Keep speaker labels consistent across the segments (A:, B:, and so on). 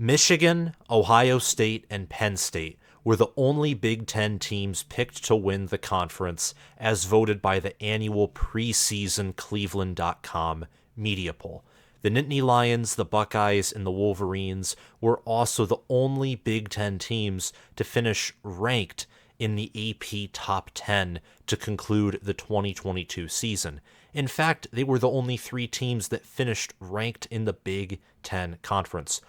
A: Michigan, Ohio State, and Penn State were the only Big Ten teams picked to win the conference as voted by the annual preseason Cleveland.com media poll. The Nittany Lions, the Buckeyes, and the Wolverines were also the only Big Ten teams to finish ranked in the AP Top 10 to conclude the 2022 season. In fact, they were the only three teams that finished ranked in the Big Ten Conference.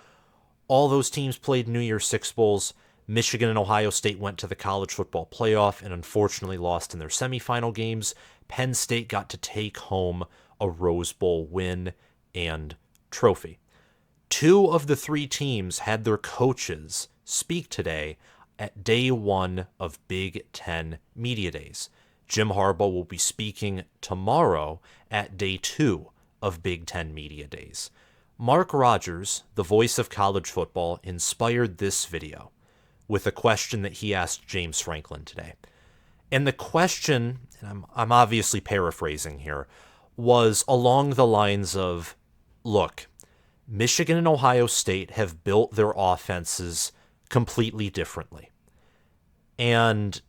A: All those teams played New Year's Six Bowls. Michigan and Ohio State went to the college football playoff and unfortunately lost in their semifinal games. Penn State got to take home a Rose Bowl win and trophy. Two of the three teams had their coaches speak today at day one of Big Ten Media Days. Jim Harbaugh will be speaking tomorrow at day two of Big Ten Media Days. Mark Rogers, the voice of college football, inspired this video with a question that he asked James Franklin today. And the question, and I'm obviously paraphrasing here, was along the lines of, look, Michigan and Ohio State have built their offenses completely differently. And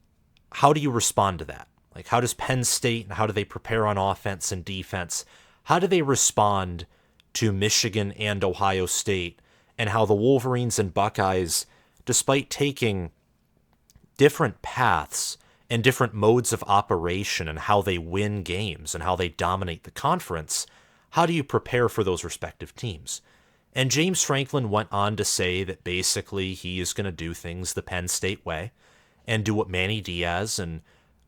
A: how do you respond to that? Like, how does Penn State and how do they prepare on offense and defense? How do they respond to Michigan and Ohio State, and how the Wolverines and Buckeyes, despite taking different paths and different modes of operation and how they win games and how they dominate the conference, how do you prepare for those respective teams? And James Franklin went on to say that basically he is going to do things the Penn State way and do what Manny Diaz and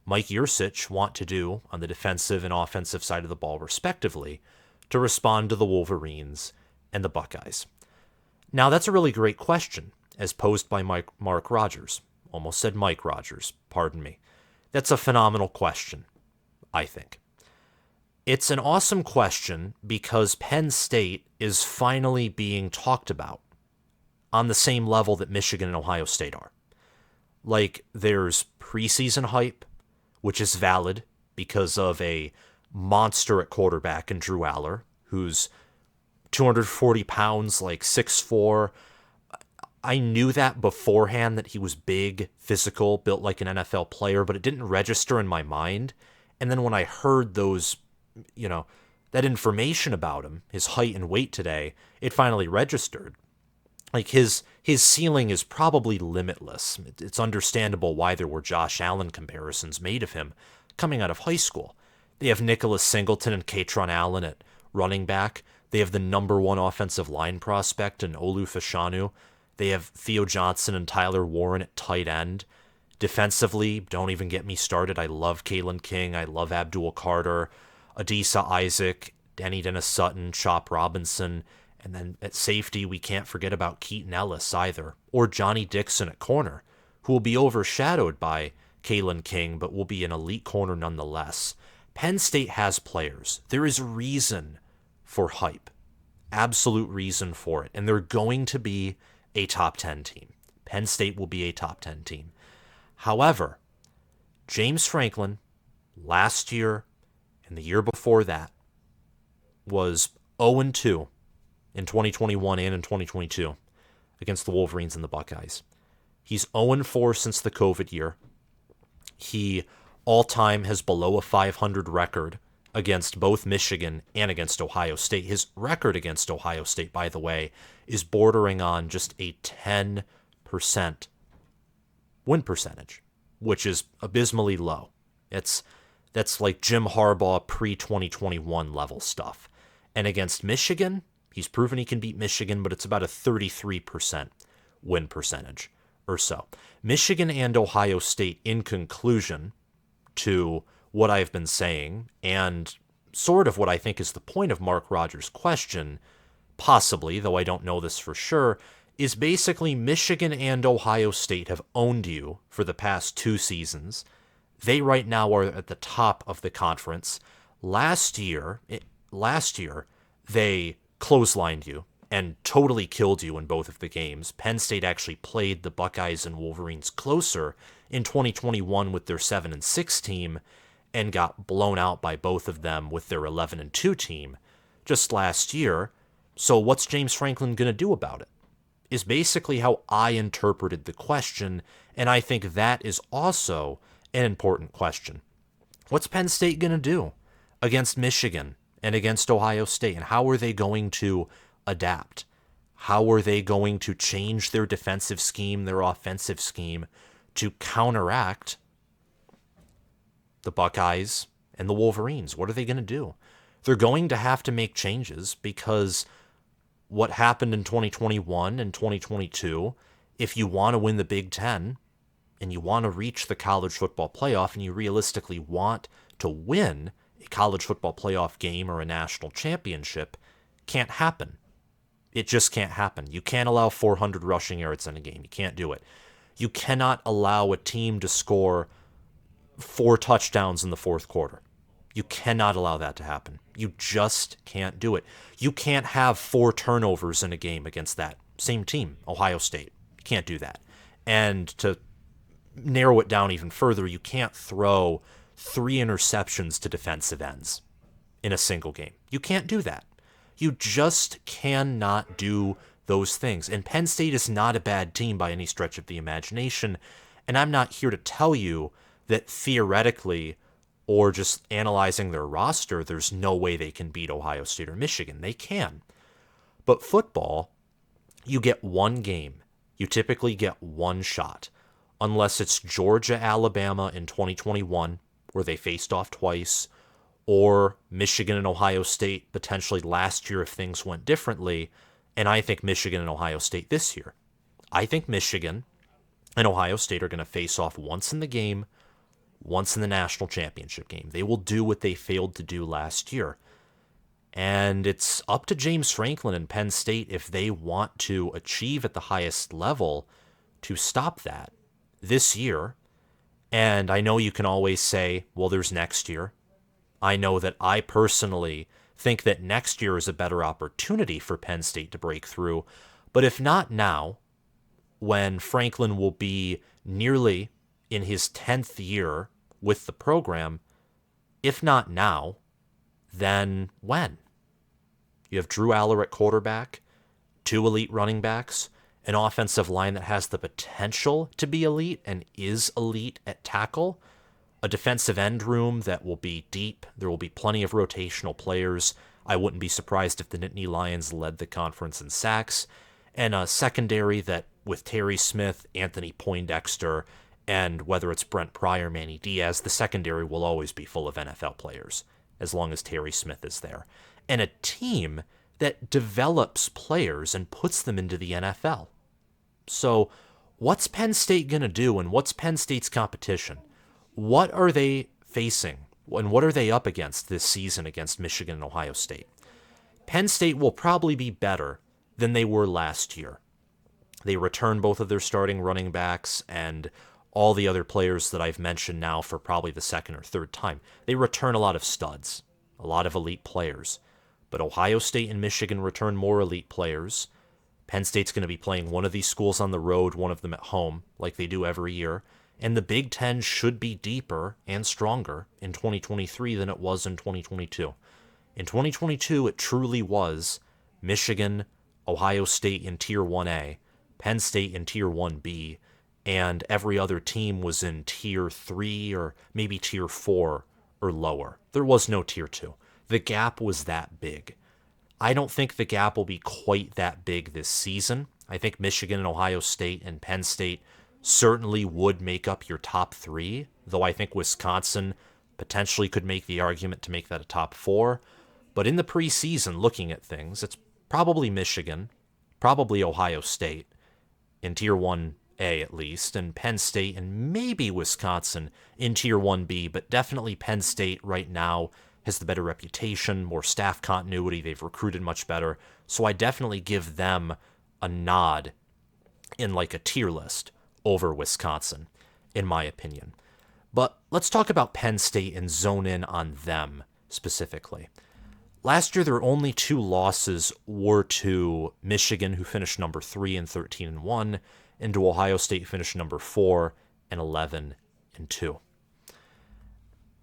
A: Mike Yurcich want to do on the defensive and offensive side of the ball, respectively, to respond to the Wolverines and the Buckeyes. Now, that's a really great question, as posed by Mark Rogers. Almost said Mike Rogers, pardon me. That's a phenomenal question, I think. It's an awesome question because Penn State is finally being talked about on the same level that Michigan and Ohio State are. Like, there's preseason hype, which is valid because of a monster at quarterback in Drew Aller, who's 240 pounds, like 6'4". I knew that beforehand, that he was big, physical, built like an NFL player, but it didn't register in my mind. And then when I heard those, that information about him, his height and weight today, it finally registered. Like, his ceiling is probably limitless. It's understandable why there were Josh Allen comparisons made of him coming out of high school. They have Nicholas Singleton and Katron Allen at running back. They have the number one offensive line prospect in Olu Fashanu. They have Theo Johnson and Tyler Warren at tight end. Defensively, don't even get me started. I love Kalen King. I love Abdul Carter, Adisa Isaac, Danny Dennis Sutton, Chop Robinson. And then at safety, we can't forget about Keaton Ellis either, or Johnny Dixon at corner, who will be overshadowed by Kalen King, but will be an elite corner nonetheless. Penn State has players. There is reason for hype, absolute reason for it, and they're going to be a top 10 team. Penn State will be a top 10 team. However, James Franklin, last year and the year before that, was 0-2 in 2021 and in 2022 against the Wolverines and the Buckeyes. He's 0-4 since the COVID year. He all-time has below a 500 record against both Michigan and against Ohio State. His record against Ohio State, by the way, is bordering on just a 10% win percentage, which is abysmally low. That's like Jim Harbaugh pre-2021 level stuff. And against Michigan, he's proven he can beat Michigan, but it's about a 33% win percentage or so. Michigan and Ohio State, in conclusion to what I've been saying, and sort of what I think is the point of Mark Rogers' question, possibly, though I don't know this for sure, is basically Michigan and Ohio State have owned you for the past two seasons. They right now are at the top of the conference. Last year, they clotheslined you and totally killed you in both of the games. Penn State actually played the Buckeyes and Wolverines closer in 2021 with their 7-6 team and got blown out by both of them with their 11-2 team just last year. So what's James Franklin going to do about it? is basically how I interpreted the question, and I think that is also an important question. What's Penn State going to do against Michigan and against Ohio State, and how are they going to adapt? How are they going to change their defensive scheme, their offensive scheme, to counteract the Buckeyes and the Wolverines? What are they going to do? They're going to have to make changes, because what happened in 2021 and 2022, if you want to win the Big Ten and you want to reach the college football playoff and you realistically want to win a college football playoff game or a national championship, can't happen. It just can't happen. You can't allow 400 rushing yards in a game. You can't do it. You cannot allow a team to score 4 touchdowns in the fourth quarter. You cannot allow that to happen. You just can't do it. You can't have 4 turnovers in a game against that same team, Ohio State. You can't do that. And to narrow it down even further, you can't throw 3 interceptions to defensive ends in a single game. You can't do that. You just cannot do those things. And Penn State is not a bad team by any stretch of the imagination. And I'm not here to tell you that theoretically, or just analyzing their roster, there's no way they can beat Ohio State or Michigan. They can. But football, you get one game. You typically get one shot. Unless it's Georgia, Alabama in 2021, where they faced off twice, or Michigan and Ohio State potentially last year if things went differently, and I think Michigan and Ohio State this year. I think Michigan and Ohio State are going to face off once in the game, once in the national championship game. They will do what they failed to do last year. And it's up to James Franklin and Penn State, if they want to achieve at the highest level, to stop that this year. And I know you can always say, well, there's next year. I know that I personally think that next year is a better opportunity for Penn State to break through. But if not now, when Franklin will be nearly in his 10th year with the program, if not now, then when? You have Drew Aller at quarterback, 2 elite running backs, an offensive line that has the potential to be elite and is elite at tackle, a defensive end room that will be deep. There will be plenty of rotational players. I wouldn't be surprised if the Nittany Lions led the conference in sacks, and a secondary that, with Terry Smith, Anthony Poindexter, and whether it's Brent Pryor, Manny Diaz, the secondary will always be full of NFL players, as long as Terry Smith is there. And a team that develops players and puts them into the NFL. So what's Penn State going to do, and what's Penn State's competition? What are they facing, and what are they up against this season against Michigan and Ohio State? Penn State will probably be better than they were last year. They return both of their starting running backs and all the other players that I've mentioned now for probably the second or third time. They return a lot of studs, a lot of elite players. But Ohio State and Michigan return more elite players. Penn State's going to be playing one of these schools on the road, one of them at home, like they do every year. And the Big Ten should be deeper and stronger in 2023 than it was in 2022. In 2022, it truly was Michigan, Ohio State in Tier 1A, Penn State in Tier 1B, and every other team was in Tier 3 or maybe Tier 4 or lower. There was no Tier 2. The gap was that big. I don't think the gap will be quite that big this season. I think Michigan and Ohio State and Penn State certainly would make up your top 3, though I think Wisconsin potentially could make the argument to make that a top 4. But in the preseason, looking at things, it's probably Michigan, probably Ohio State, in Tier 1A at least, and Penn State and maybe Wisconsin in Tier 1B, but definitely Penn State right now has the better reputation, more staff continuity, they've recruited much better, so I definitely give them a nod in like a tier list over Wisconsin, in my opinion. But let's talk about Penn State and zone in on them specifically. Last year, their only 2 losses were to Michigan, who finished number 3 and 13-1, and to Ohio State, finished number 4 and 11-2.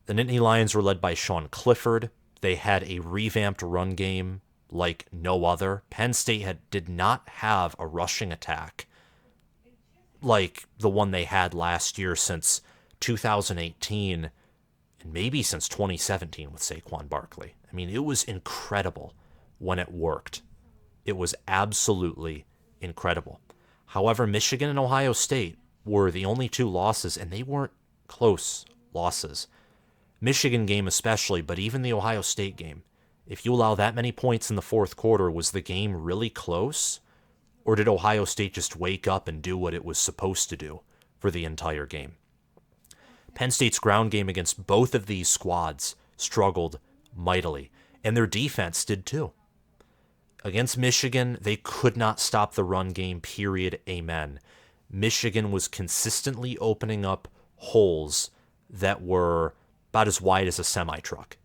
A: The Nittany Lions were led by Sean Clifford. They had a revamped run game like no other. Penn State did not have a rushing attack like the one they had last year since 2018 and maybe since 2017 with Saquon Barkley. I mean, it was incredible when it worked. It was absolutely incredible. However, Michigan and Ohio State were the only two losses, and they weren't close losses. Michigan game especially, but even the Ohio State game. If you allow that many points in the fourth quarter, was the game really close? Or did Ohio State just wake up and do what it was supposed to do for the entire game? Penn State's ground game against both of these squads struggled mightily, and their defense did too. Against Michigan, they could not stop the run game, period, amen. Michigan was consistently opening up holes that were about as wide as a semi-truck.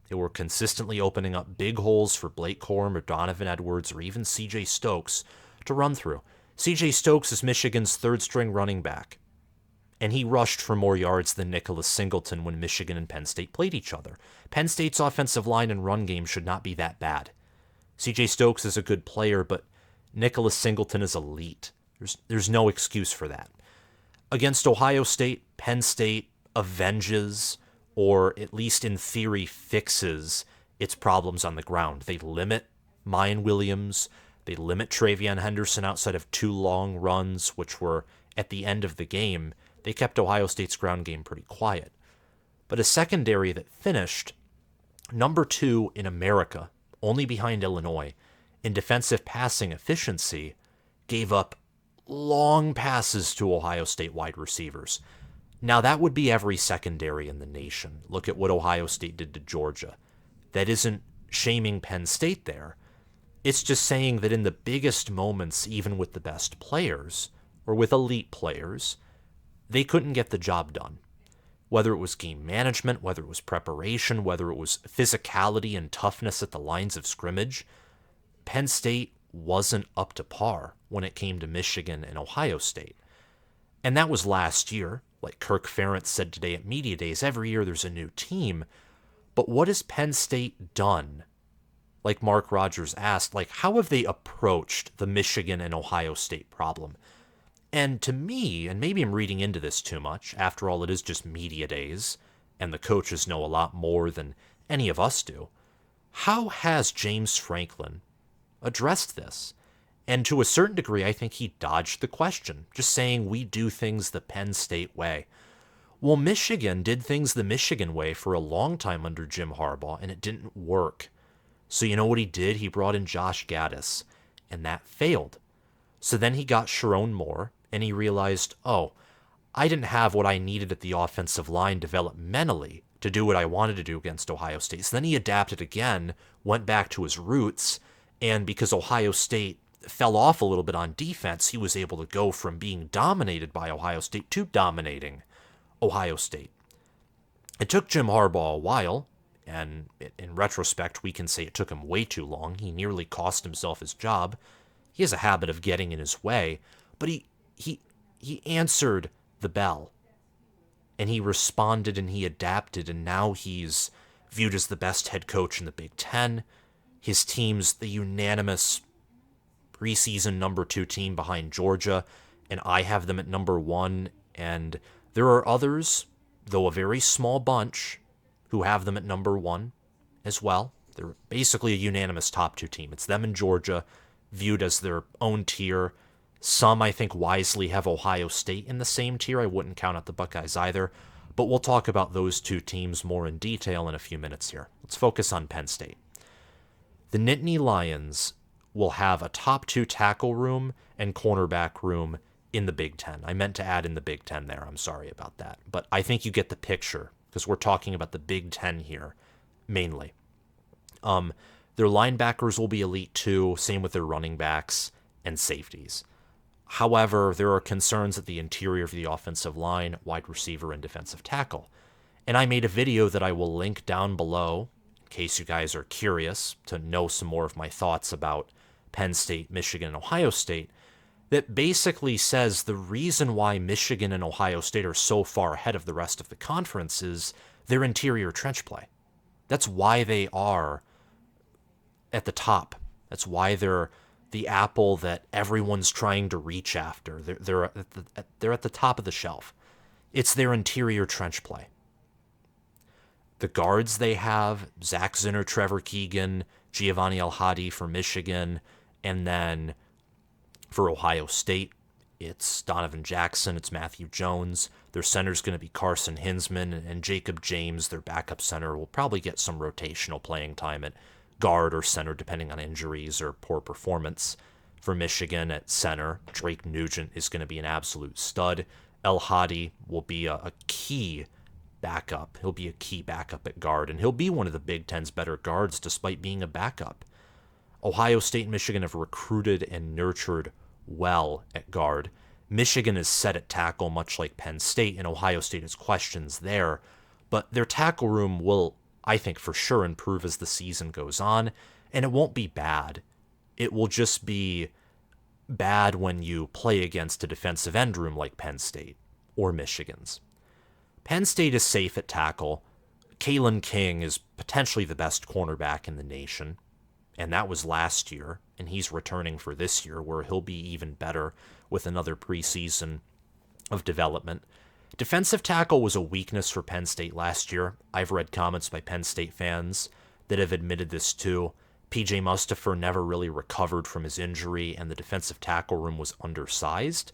A: They were consistently opening up big holes for Blake Corum or Donovan Edwards or even C.J. Stokes to run through. C.J. Stokes is Michigan's third-string running back, and he rushed for more yards than Nicholas Singleton when Michigan and Penn State played each other. Penn State's offensive line and run game should not be that bad. C.J. Stokes is a good player, but Nicholas Singleton is elite. There's no excuse for that. Against Ohio State, Penn State avenges, or at least in theory fixes, its problems on the ground. They limit Mayan Williams. They limit Travion Henderson outside of two long runs, which were at the end of the game. They kept Ohio State's ground game pretty quiet. But a secondary that finished number 2 in America, only behind Illinois, in defensive passing efficiency, gave up long passes to Ohio State wide receivers. Now, that would be every secondary in the nation. Look at what Ohio State did to Georgia. That isn't shaming Penn State there. It's just saying that in the biggest moments, even with the best players, or with elite players, they couldn't get the job done. Whether it was game management, whether it was preparation, whether it was physicality and toughness at the lines of scrimmage, Penn State wasn't up to par when it came to Michigan and Ohio State. And that was last year. Like Kirk Ferentz said today at Media Days, every year there's a new team. But what has Penn State done? Like Mark Rogers asked, how have they approached the Michigan and Ohio State problem? And to me, and maybe I'm reading into this too much, after all, it is just Media Days, and the coaches know a lot more than any of us do. How has James Franklin addressed this? And to a certain degree, I think he dodged the question, just saying we do things the Penn State way. Well, Michigan did things the Michigan way for a long time under Jim Harbaugh, and it didn't work. So you know what he did? He brought in Josh Gaddis, and that failed. So then he got Sharon Moore, and he realized, I didn't have what I needed at the offensive line developmentally to do what I wanted to do against Ohio State. So then he adapted again, went back to his roots, and because Ohio State fell off a little bit on defense, he was able to go from being dominated by Ohio State to dominating Ohio State. It took Jim Harbaugh a while, and in retrospect, we can say it took him way too long. He nearly cost himself his job. He has a habit of getting in his way, but he answered the bell, and he responded, and he adapted, and now he's viewed as the best head coach in the Big Ten. His team's the unanimous preseason number 2 team behind Georgia, and I have them at number 1, and there are others, though a very small bunch, who have them at number 1 as well. They're basically a unanimous top 2 team. It's them and Georgia, viewed as their own tier. Some, I think, wisely have Ohio State in the same tier. I wouldn't count out the Buckeyes either, but we'll talk about those 2 teams more in detail in a few minutes here. Let's focus on Penn State. The Nittany Lions will have a top 2 tackle room and cornerback room in the Big Ten. I meant to add in the Big Ten there. I'm sorry about that. But I think you get the picture because we're talking about the Big Ten here mainly. Their linebackers will be elite too, same with their running backs and safeties. However, there are concerns at the interior of the offensive line, wide receiver, and defensive tackle. And I made a video that I will link down below in case you guys are curious to know some more of my thoughts about Penn State, Michigan, and Ohio State, that basically says the reason why Michigan and Ohio State are so far ahead of the rest of the conference is their interior trench play. That's why they are at the top. That's why they're the apple that everyone's trying to reach after. They're at the top of the shelf. It's their interior trench play. The guards they have, Zach Zinner, Trevor Keegan, Giovanni El-Hadi for Michigan, and then for Ohio State, it's Donovan Jackson, it's Matthew Jones. Their center's going to be Carson Hinsman, and Jacob James, their backup center, will probably get some rotational playing time at guard or center depending on injuries or poor performance. For Michigan at center, Drake Nugent is going to be an absolute stud. El-Hadi will be a key backup. He'll be a key backup at guard, and he'll be one of the Big Ten's better guards despite being a backup. Ohio State and Michigan have recruited and nurtured well at guard. Michigan is set at tackle much like Penn State, and Ohio State has questions there, but their tackle room will, I think, for sure improve as the season goes on, and it won't be bad. It will just be bad when you play against a defensive end room like Penn State or Michigan's. Penn State is safe at tackle. Kalen King is potentially the best cornerback in the nation, and that was last year, and he's returning for this year, where he'll be even better with another preseason of development. Defensive tackle was a weakness for Penn State last year. I've read comments by Penn State fans that have admitted this too. P.J. Mustipher never really recovered from his injury, and the defensive tackle room was undersized.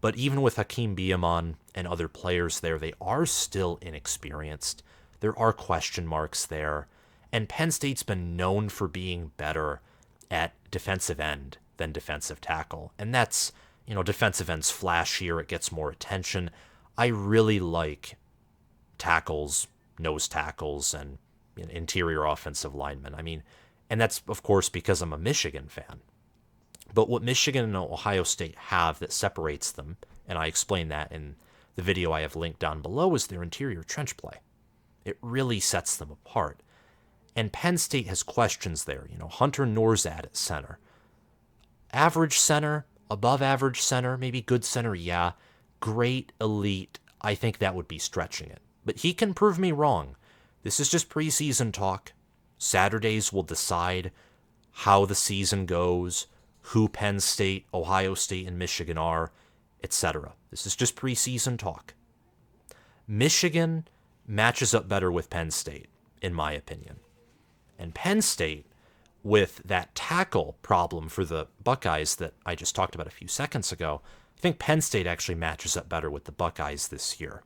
A: But even with Hakeem Biamon and other players there, they are still inexperienced. There are question marks there. And Penn State's been known for being better at defensive end than defensive tackle. And that's, defensive end's flashier. It gets more attention. I really like tackles, nose tackles, and interior offensive linemen. And that's, of course, because I'm a Michigan fan. But what Michigan and Ohio State have that separates them, and I explain that in the video I have linked down below, is their interior trench play. It really sets them apart. And Penn State has questions there. Hunter Norzad at center. Average center, above average center, maybe good center, yeah. Great, elite, I think that would be stretching it. But he can prove me wrong. This is just preseason talk. Saturdays will decide how the season goes, who Penn State, Ohio State, and Michigan are, etc. This is just preseason talk. Michigan matches up better with Penn State, in my opinion. And Penn State, with that tackle problem for the Buckeyes that I just talked about a few seconds ago, I think Penn State actually matches up better with the Buckeyes this year.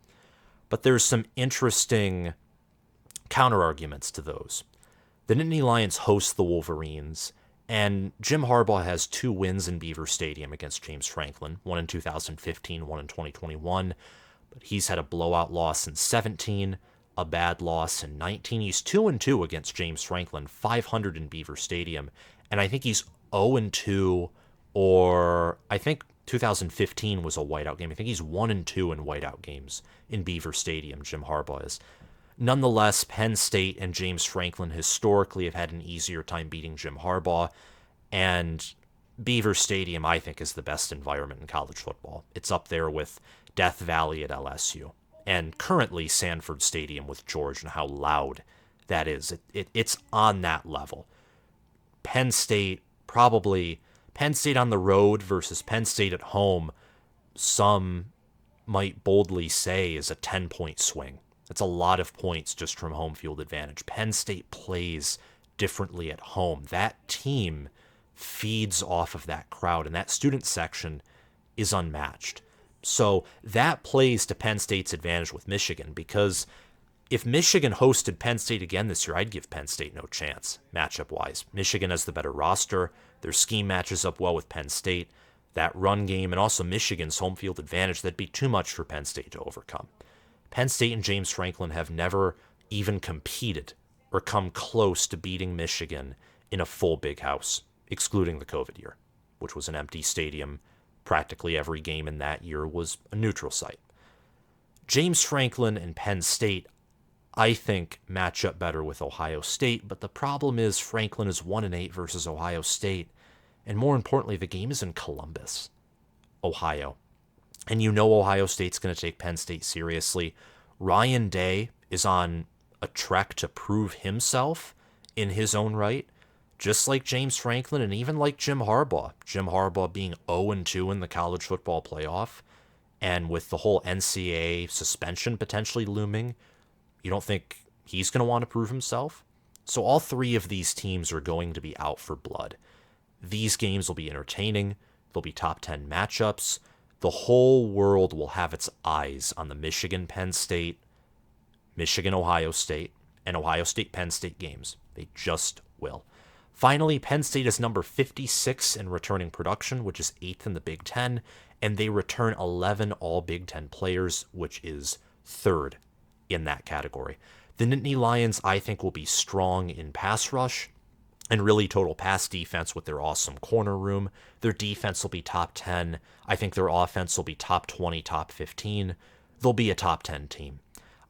A: But there's some interesting counter-arguments to those. The Nittany Lions host the Wolverines, and Jim Harbaugh has 2 wins in Beaver Stadium against James Franklin, one in 2015, one in 2021. But he's had a blowout loss in 17, a bad loss in 19. He's 2-2 against James Franklin, 500 in Beaver Stadium. And I think he's 0-2, or I think 2015 was a whiteout game. I think he's 1-2 in whiteout games in Beaver Stadium, Jim Harbaugh is. Nonetheless, Penn State and James Franklin historically have had an easier time beating Jim Harbaugh, and Beaver Stadium, I think, is the best environment in college football. It's up there with Death Valley at LSU, and currently Sanford Stadium with Georgia, and how loud that is. It's on that level. Penn State on the road versus Penn State at home, some might boldly say is a 10-point swing. That's a lot of points just from home field advantage. Penn State plays differently at home. That team feeds off of that crowd, and that student section is unmatched. So that plays to Penn State's advantage with Michigan, because if Michigan hosted Penn State again this year, I'd give Penn State no chance, matchup-wise. Michigan has the better roster. Their scheme matches up well with Penn State. That run game, and also Michigan's home field advantage, that'd be too much for Penn State to overcome. Penn State and James Franklin have never even competed or come close to beating Michigan in a full big house, excluding the COVID year, which was an empty stadium. Practically every game in that year was a neutral site. James Franklin and Penn State, I think, match up better with Ohio State, but the problem is Franklin is 1-8 versus Ohio State, and more importantly, the game is in Columbus, Ohio. And Ohio State's going to take Penn State seriously. Ryan Day is on a trek to prove himself in his own right. just like James Franklin and even like Jim Harbaugh. Jim Harbaugh being 0-2 in the college football playoff, and with the whole NCAA suspension potentially looming, you don't think he's going to want to prove himself? So all three of these teams are going to be out for blood. These games will be entertaining. They'll be top 10 matchups. The whole world will have its eyes on the Michigan-Penn State, Michigan-Ohio State, and Ohio State-Penn State games. They just will. Finally, Penn State is number 56 in returning production, which is 8th in the Big Ten, and they return 11 all Big Ten players, which is 3rd in that category. The Nittany Lions, I think, will be strong in pass rush and really total pass defense with their awesome corner room. Their defense will be top 10. I think their offense will be top 20, top 15. They'll be a top 10 team.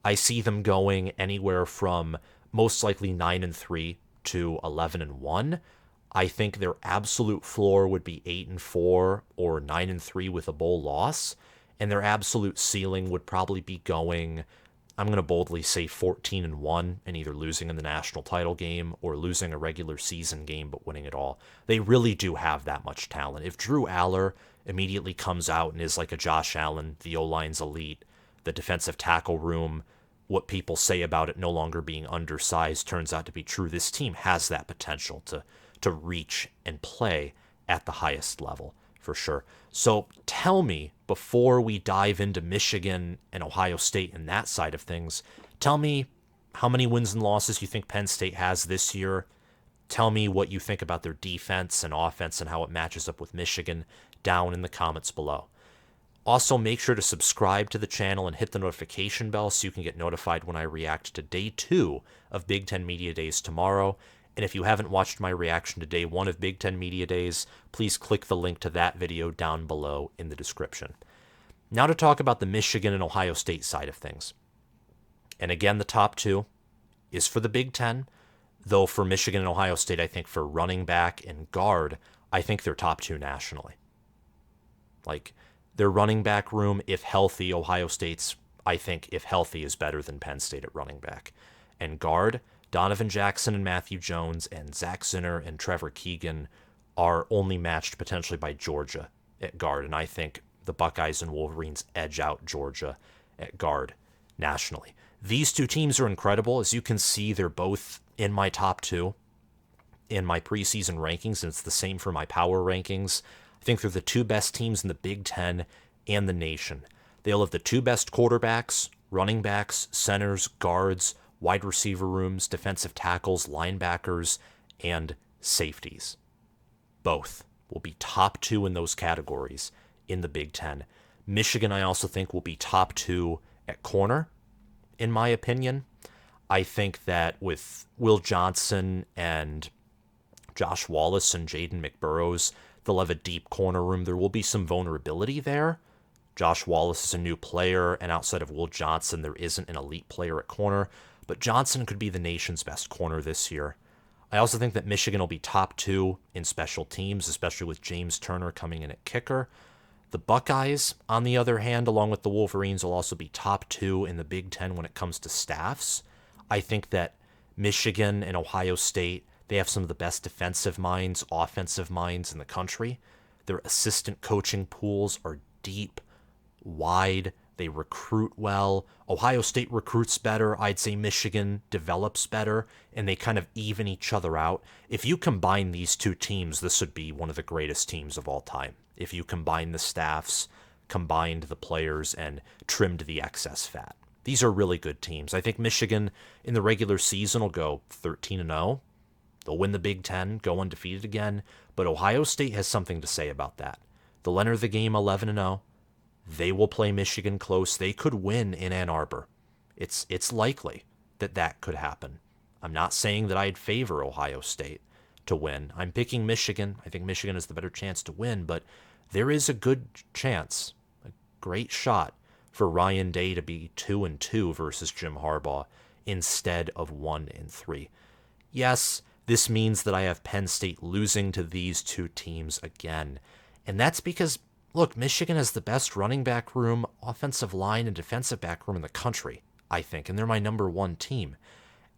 A: I see them going anywhere from most likely 9-3 to 11-1. I think their absolute floor would be 8-4 or 9-3 with a bowl loss, and their absolute ceiling would probably be going, I'm going to boldly say 14-1 and either losing in the national title game or losing a regular season game but winning it all. They really do have that much talent. If Drew Aller immediately comes out and is like a Josh Allen, the O-line's elite, the defensive tackle room, what people say about it no longer being undersized turns out to be true, this team has that potential to reach and play at the highest level, for sure. So tell me, before we dive into Michigan and Ohio State and that side of things, tell me how many wins and losses you think Penn State has this year. Tell me what you think about their defense and offense and how it matches up with Michigan down in the comments below. Also, make sure to subscribe to the channel and hit the notification bell so you can get notified when I react to Day 2 of Big Ten Media Days tomorrow. And if you haven't watched my reaction to Day 1 of Big Ten Media Days, please click the link to that video down below in the description. Now to talk about the Michigan and Ohio State side of things. And again, the top 2 is for the Big Ten, though for Michigan and Ohio State, I think for running back and guard, I think they're top 2 nationally. Like, their running back room, if healthy, Ohio State's, I think, if healthy, is better than Penn State at running back. And guard, Donovan Jackson and Matthew Jones and Zach Zinner and Trevor Keegan are only matched potentially by Georgia at guard. And I think the Buckeyes and Wolverines edge out Georgia at guard nationally. These two teams are incredible. As you can see, they're both in my top 2 in my preseason rankings, and it's the same for my power rankings. I think they're the 2 best teams in the Big Ten and the nation. They'll have the 2 best quarterbacks, running backs, centers, guards, wide receiver rooms, defensive tackles, linebackers, and safeties. Both will be top 2 in those categories in the Big Ten. Michigan, I also think, will be top 2 at corner, in my opinion. I think that with Will Johnson and Josh Wallace and Jaden McBurrows, they'll have a deep corner room. There will be some vulnerability there. Josh Wallace is a new player, and outside of Will Johnson, there isn't an elite player at corner. But Johnson could be the nation's best corner this year. I also think that Michigan will be top 2 in special teams, especially with James Turner coming in at kicker. The Buckeyes, on the other hand, along with the Wolverines, will also be top 2 in the Big Ten when it comes to staffs. I think that Michigan and Ohio State, they have some of the best defensive minds, offensive minds in the country. Their assistant coaching pools are deep, wide. They recruit well. Ohio State recruits better. I'd say Michigan develops better, and they kind of even each other out. If you combine these two teams, this would be one of the greatest teams of all time. If you combine the staffs, combined the players, and trimmed the excess fat. These are really good teams. I think Michigan in the regular season will go 13-0. They'll win the Big Ten, go undefeated again, but Ohio State has something to say about that. They'll enter the game 11-0. They will play Michigan close. They could win in Ann Arbor. It's likely that that could happen. I'm not saying that I'd favor Ohio State to win. I'm picking Michigan. I think Michigan has the better chance to win, but there is a good chance, a great shot for Ryan Day to be 2-2 versus Jim Harbaugh instead of 1-3. Yes, this means that I have Penn State losing to these two teams again, and that's because, look, Michigan has the best running back room, offensive line, and defensive back room in the country, I think, and they're my number 1 team.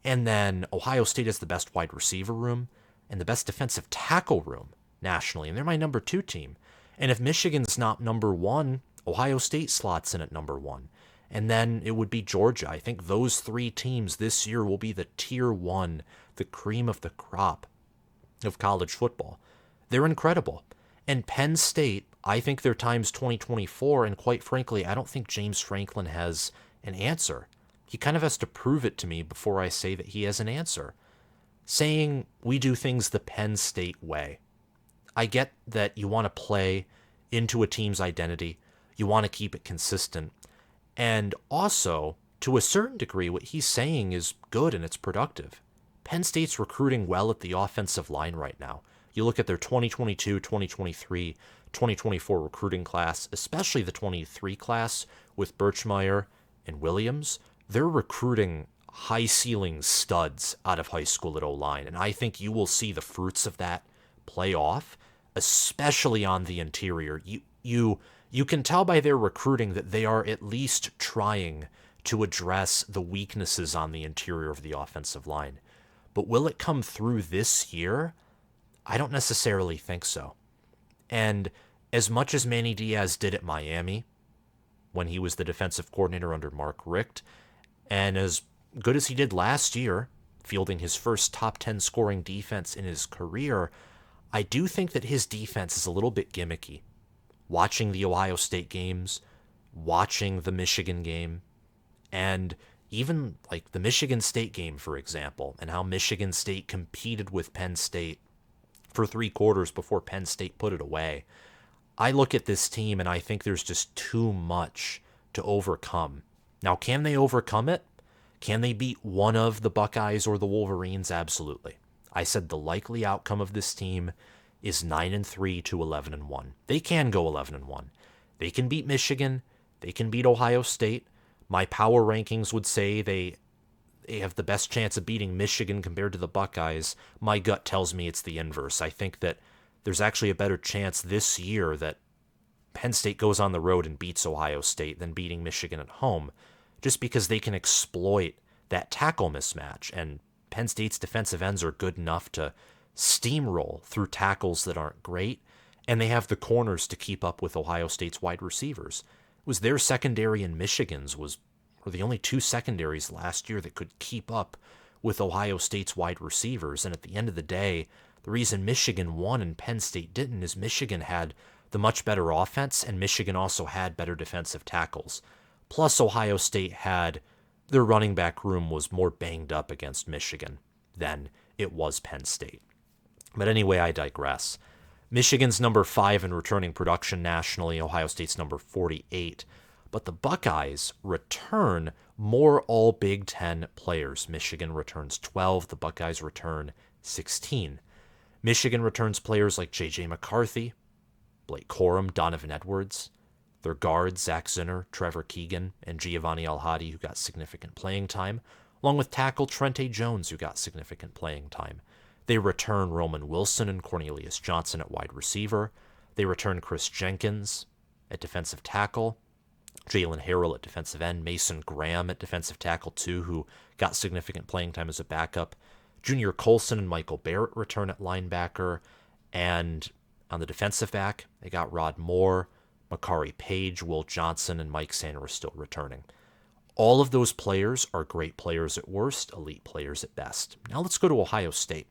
A: And then Ohio State has the best wide receiver room. and the best defensive tackle room nationally, and they're my number 2 team. And if Michigan's not number 1, Ohio State slots in at number 1. And then it would be Georgia. I think those 3 teams this year will be the tier 1, the cream of the crop of college football. They're incredible. And Penn State, I think they're times 2024, and quite frankly, I don't think James Franklin has an answer. He kind of has to prove it to me before I say that he has an answer. Saying we do things the Penn State way. I get that you want to play into a team's identity. You want to keep it consistent. And also, to a certain degree, what he's saying is good and it's productive. Penn State's recruiting well at the offensive line right now. You look at their 2022, 2023, 2024 recruiting class, especially the 23 class with Birchmeier and Williams, they're recruiting high-ceiling studs out of high school at O-line, and I think you will see the fruits of that play off, especially on the interior. You can tell by their recruiting that they are at least trying to address the weaknesses on the interior of the offensive line. But will it come through this year? I don't necessarily think so. And as much as Manny Diaz did at Miami when he was the defensive coordinator under Mark Richt, and as good as he did last year, fielding his first top 10 scoring defense in his career, I do think that his defense is a little bit gimmicky. Watching the Ohio State games, watching the Michigan game, and even like the Michigan State game, for example, and how Michigan State competed with Penn State for 3 quarters before Penn State put it away. I look at this team and I think there's just too much to overcome. Now, can they overcome it? Can they beat one of the Buckeyes or the Wolverines? Absolutely. I said the likely outcome of this team is 9-3 to 11-1. They can go 11-1. They can beat Michigan. They can beat Ohio State. My power rankings would say they have the best chance of beating Michigan compared to the Buckeyes. My gut tells me it's the inverse. I think that there's actually a better chance this year that Penn State goes on the road and beats Ohio State than beating Michigan at home, just because they can exploit that tackle mismatch, and Penn State's defensive ends are good enough to steamroll through tackles that aren't great, and they have the corners to keep up with Ohio State's wide receivers. It was their secondary and Michigan's were the only 2 secondaries last year that could keep up with Ohio State's wide receivers, and at the end of the day, the reason Michigan won and Penn State didn't is Michigan had the much better offense, and Michigan also had better defensive tackles. Plus, Ohio State had their running back room was more banged up against Michigan than it was Penn State. But anyway, I digress. Michigan's number 5 in returning production nationally, Ohio State's number 48. But the Buckeyes return more all Big Ten players. Michigan returns 12, the Buckeyes return 16. Michigan returns players like J.J. McCarthy, Blake Corum, Donovan Edwards. Their guards, Zach Zinner, Trevor Keegan, and Giovanni Alhadi, who got significant playing time, along with tackle Trente Jones, who got significant playing time. They return Roman Wilson and Cornelius Johnson at wide receiver. They return Kris Jenkins at defensive tackle, Jalen Harrell at defensive end, Mason Graham at defensive tackle too, who got significant playing time as a backup. Junior Colson and Michael Barrett return at linebacker. And on the defensive back, they got Rod Moore, Makari Page, Will Johnson, and Mike Sander are still returning. All of those players are great players at worst, elite players at best. Now let's go to Ohio State.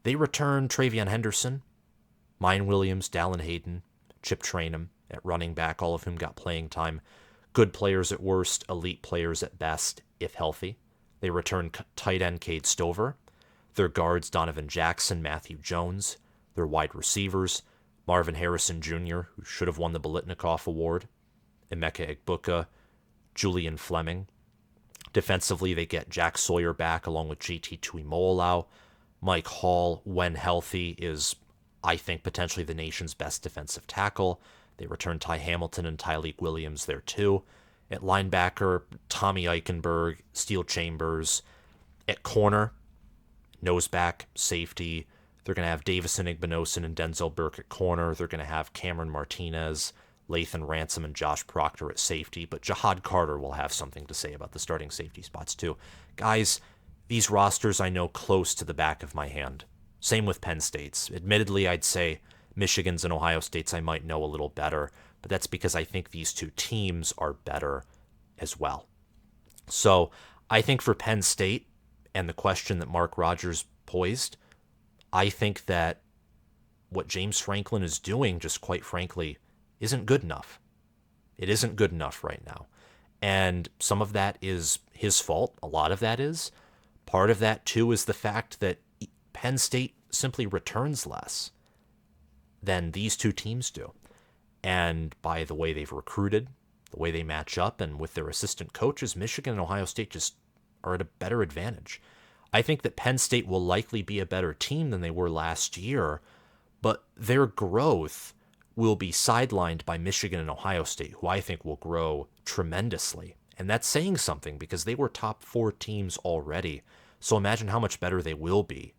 A: They return Travion Henderson, Mine Williams, Dallin Hayden, Chip Trainum at running back, all of whom got playing time. Good players at worst, elite players at best, if healthy. They return tight end Cade Stover. Their guards, Donovan Jackson, Matthew Jones. Their wide receivers, Marvin Harrison Jr., who should have won the Biletnikoff Award, Emeka Egbuka, Julian Fleming. Defensively, they get Jack Sawyer back along with JT Tuimoloau. Mike Hall, when healthy, is, I think, potentially the nation's best defensive tackle. They return Ty Hamilton and Tyleik Williams there too. At linebacker, Tommy Eichenberg, Steele Chambers. At corner, noseback, safety. They're going to have Davison Igbinosun and Denzel Burke at corner. They're going to have Cameron Martinez, Lathan Ransom, and Josh Proctor at safety. But Jahad Carter will have something to say about the starting safety spots too. Guys, these rosters I know close to the back of my hand. Same with Penn State's. Admittedly, I'd say Michigan's and Ohio State's I might know a little better, but that's because I think these two teams are better as well. So I think for Penn State and the question that Mark Rogers posed, I think that what James Franklin is doing, just quite frankly, isn't good enough. It isn't good enough right now. And some of that is his fault. A lot of that is. Part of that, too, is the fact that Penn State simply returns less than these two teams do. And by the way they've recruited, the way they match up, and with their assistant coaches, Michigan and Ohio State just are at a better advantage. I think that Penn State will likely be a better team than they were last year, but their growth will be sidelined by Michigan and Ohio State, who I think will grow tremendously. And that's saying something because they were top 4 teams already. So imagine how much better they will be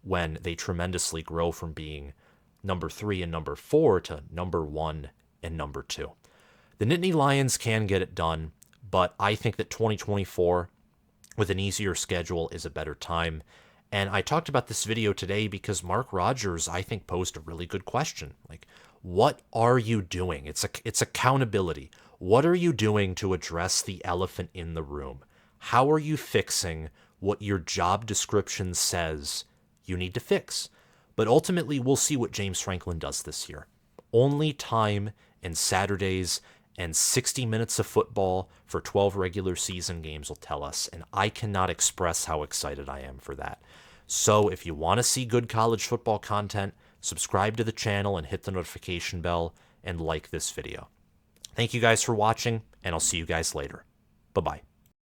A: when they tremendously grow from being number 3 and number 4 to number 1 and number 2. The Nittany Lions can get it done, but I think that 2024 with an easier schedule is a better time. And I talked about this video today because Mark Rogers, I think, posed a really good question. Like, what are you doing? It's accountability. What are you doing to address the elephant in the room? How are you fixing what your job description says you need to fix? But ultimately, we'll see what James Franklin does this year. Only time and Saturdays and 60 minutes of football for 12 regular season games will tell us, and I cannot express how excited I am for that. So if you want to see good college football content, subscribe to the channel and hit the notification bell and like this video. Thank you guys for watching, and I'll see you guys later. Bye-bye.